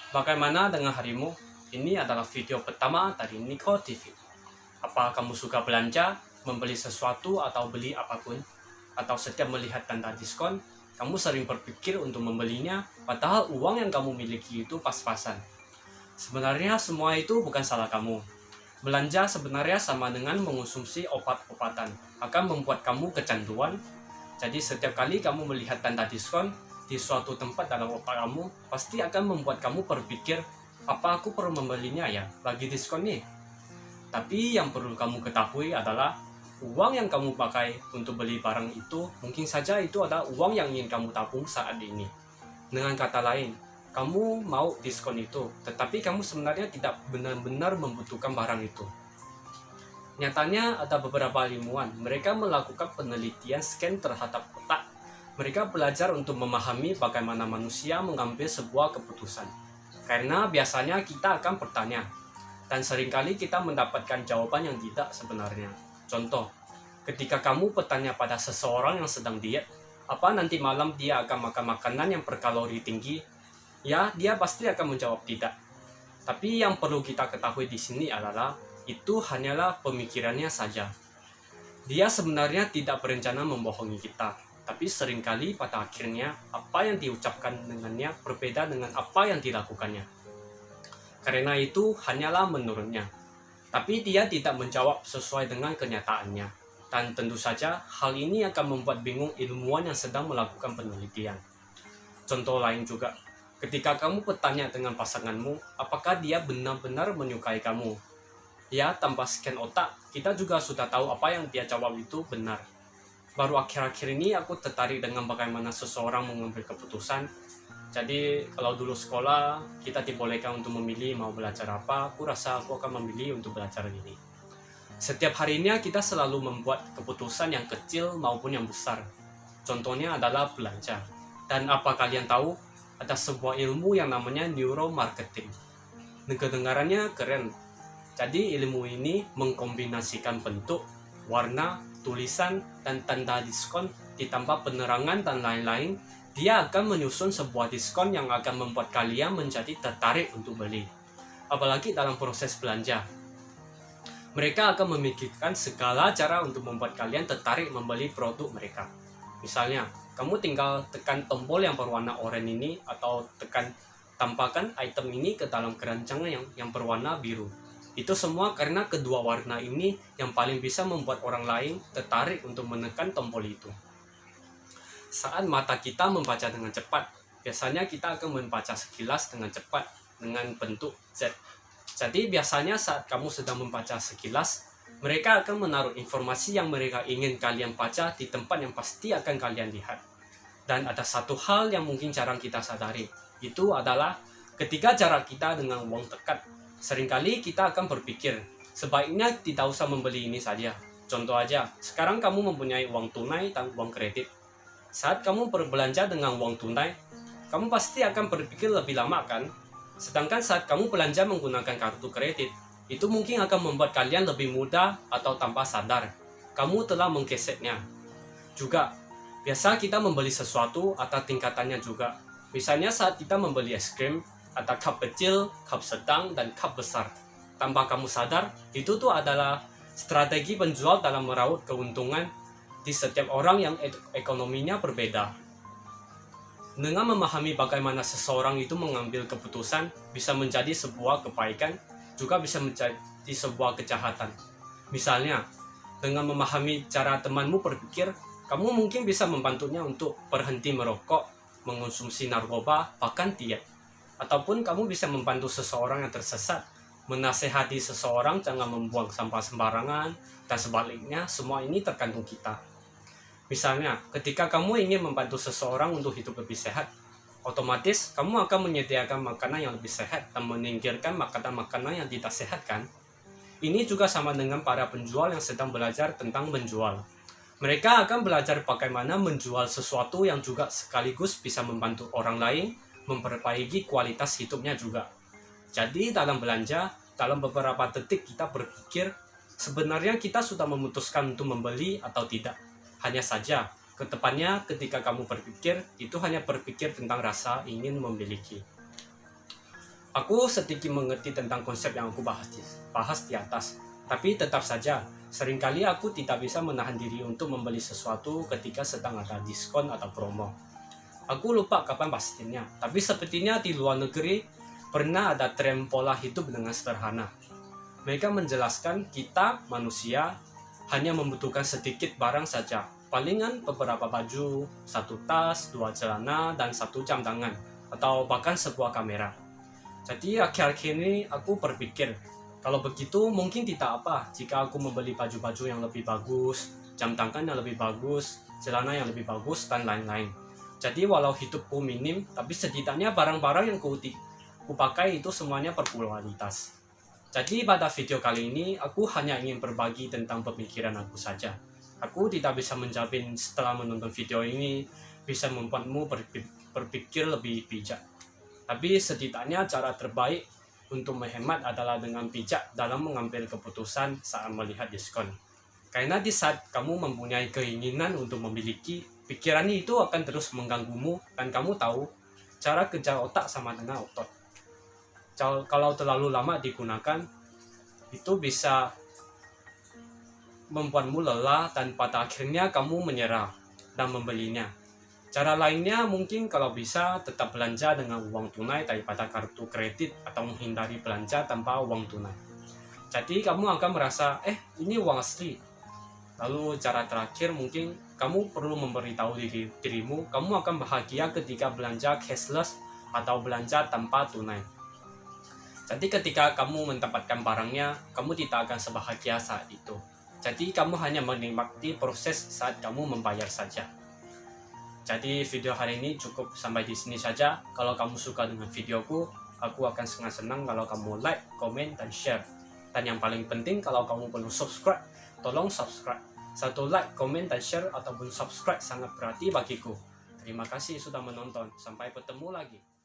Bagaimana dengan harimu? Ini adalah video pertama dari Niko TV. Apa kamu suka belanja, membeli sesuatu atau beli apapun? Atau setiap melihat tanda diskon, kamu sering berpikir untuk membelinya, padahal uang yang kamu miliki itu pas-pasan. Sebenarnya semua itu bukan salah kamu. Belanja sebenarnya sama dengan mengonsumsi obat-obatan, akan membuat kamu kecanduan. Jadi setiap kali kamu melihat tanda diskon di suatu tempat dalam otak kamu, pasti akan membuat kamu berpikir, apa aku perlu membelinya ya bagi diskon nih? Tapi yang perlu kamu ketahui adalah uang yang kamu pakai untuk beli barang itu mungkin saja itu adalah uang yang ingin kamu tabung saat ini. Dengan kata lain, kamu mau diskon itu, tetapi kamu sebenarnya tidak benar-benar membutuhkan barang itu. Nyatanya ada beberapa ilmuwan, mereka melakukan penelitian scan terhadap otak. Mereka belajar untuk memahami bagaimana manusia mengambil sebuah keputusan. Karena biasanya kita akan bertanya, dan seringkali kita mendapatkan jawaban yang tidak sebenarnya. Contoh, ketika kamu bertanya pada seseorang yang sedang diet, apa nanti malam dia akan makan makanan yang berkalori tinggi? Ya, dia pasti akan menjawab tidak. Tapi yang perlu kita ketahui di sini adalah itu hanyalah pemikirannya saja. Dia sebenarnya tidak berencana membohongi kita, tapi seringkali pada akhirnya apa yang diucapkan dengannya berbeda dengan apa yang dilakukannya. Karena itu hanyalah menurutnya, tapi dia tidak menjawab sesuai dengan kenyataannya. Dan tentu saja hal ini akan membuat bingung ilmuwan yang sedang melakukan penelitian. Contoh lain juga, ketika kamu bertanya dengan pasanganmu, apakah dia benar-benar menyukai kamu? Ya, tanpa scan otak, kita juga sudah tahu apa yang dia jawab itu benar. Baru akhir-akhir ini aku tertarik dengan bagaimana seseorang mengambil keputusan. Jadi, kalau dulu sekolah, kita dibolehkan untuk memilih mau belajar apa, aku rasa aku akan memilih untuk belajar ini. Setiap harinya kita selalu membuat keputusan yang kecil maupun yang besar. Contohnya adalah belanja. Dan apa kalian tahu? Ada sebuah ilmu yang namanya neuromarketing. Kedengarannya keren. Jadi ilmu ini mengkombinasikan bentuk, warna, tulisan, dan tanda diskon ditambah penerangan dan lain-lain. Dia akan menyusun sebuah diskon yang akan membuat kalian menjadi tertarik untuk beli. Apalagi dalam proses belanja. Mereka akan memikirkan segala cara untuk membuat kalian tertarik membeli produk mereka. Misalnya, kamu tinggal tekan tombol yang berwarna oranye ini atau tampakkan item ini ke dalam keranjang yang berwarna biru. Itu semua karena kedua warna ini yang paling bisa membuat orang lain tertarik untuk menekan tombol itu. Saat mata kita membaca dengan cepat, biasanya kita akan membaca sekilas dengan cepat dengan bentuk Z. Jadi biasanya saat kamu sedang membaca sekilas, mereka akan menaruh informasi yang mereka ingin kalian baca di tempat yang pasti akan kalian lihat. Dan ada satu hal yang mungkin jarang kita sadari, itu adalah ketika jarak kita dengan uang dekat. Seringkali kita akan berpikir, sebaiknya tidak usah membeli ini saja. Contoh aja, sekarang kamu mempunyai uang tunai dan uang kredit. Saat kamu berbelanja dengan uang tunai, kamu pasti akan berpikir lebih lama kan? Sedangkan saat kamu belanja menggunakan kartu kredit, itu mungkin akan membuat kalian lebih mudah atau tanpa sadar. Kamu telah menggeseknya. Juga, biasa kita membeli sesuatu atau tingkatannya juga. Misalnya saat kita membeli es krim, ada cup kecil, cup sedang, dan cup besar. Tanpa kamu sadar, itu tuh adalah strategi penjual dalam meraup keuntungan di setiap orang yang ekonominya berbeda. Dengan memahami bagaimana seseorang itu mengambil keputusan, bisa menjadi sebuah kebaikan, juga bisa menjadi sebuah kejahatan. Misalnya, dengan memahami cara temanmu berpikir, kamu mungkin bisa membantunya untuk berhenti merokok, mengonsumsi narkoba, bahkan diet. Ataupun kamu bisa membantu seseorang yang tersesat, menasehati seseorang jangan membuang sampah sembarangan, dan sebaliknya semua ini tergantung kita. Misalnya, ketika kamu ingin membantu seseorang untuk hidup lebih sehat, otomatis kamu akan menyediakan makanan yang lebih sehat dan menyingkirkan makanan-makanan yang tidak sehat kan? Ini juga sama dengan para penjual yang sedang belajar tentang menjual. Mereka akan belajar bagaimana menjual sesuatu yang juga sekaligus bisa membantu orang lain memperbaiki kualitas hidupnya juga. Jadi dalam belanja, dalam beberapa detik kita berpikir, sebenarnya kita sudah memutuskan untuk membeli atau tidak. Hanya saja, kedepannya ketika kamu berpikir, itu hanya berpikir tentang rasa ingin memiliki. Aku sedikit mengerti tentang konsep yang aku bahas di atas, tapi tetap saja, seringkali aku tidak bisa menahan diri untuk membeli sesuatu ketika sedang ada diskon atau promo. Aku lupa kapan pastinya, tapi sepertinya di luar negeri pernah ada tren pola hidup dengan sederhana. Mereka menjelaskan kita, manusia, hanya membutuhkan sedikit barang saja. Palingan beberapa baju, satu tas, dua celana, dan satu jam tangan, atau bahkan sebuah kamera. Jadi akhir-akhir ini aku berpikir, kalau begitu mungkin tidak apa jika aku membeli baju-baju yang lebih bagus, jam tangan yang lebih bagus, celana yang lebih bagus, dan lain-lain. Jadi walau hidupku minim, tapi setidaknya barang-barang yang kupakai itu semuanya berkualitas. Jadi pada video kali ini, aku hanya ingin berbagi tentang pemikiran aku saja. Aku tidak bisa menjamin setelah menonton video ini, bisa membuatmu berpikir lebih bijak. Tapi setidaknya cara terbaik untuk menghemat adalah dengan bijak dalam mengambil keputusan saat melihat diskon. Karena di saat kamu mempunyai keinginan untuk memiliki, pikiran itu akan terus mengganggumu dan kamu tahu cara kerja otak sama dengan otot. Kalau terlalu lama digunakan, itu bisa membuatmu lelah dan pada akhirnya kamu menyerah dan membelinya. Cara lainnya mungkin kalau bisa tetap belanja dengan uang tunai daripada kartu kredit atau menghindari belanja tanpa uang tunai. Jadi kamu akan merasa, ini uang asli. Lalu cara terakhir mungkin kamu perlu memberitahu dirimu, kamu akan bahagia ketika belanja cashless atau belanja tanpa tunai. Jadi ketika kamu mendapatkan barangnya, kamu tidak akan sebahagia saat itu. Jadi kamu hanya menikmati proses saat kamu membayar saja. Jadi video hari ini cukup sampai di sini saja. Kalau kamu suka dengan videoku, aku akan sangat senang kalau kamu like, komen, dan share. Dan yang paling penting kalau kamu belum subscribe, tolong subscribe. Satu like, komen, dan share ataupun subscribe sangat berarti bagiku. Terima kasih sudah menonton. Sampai bertemu lagi.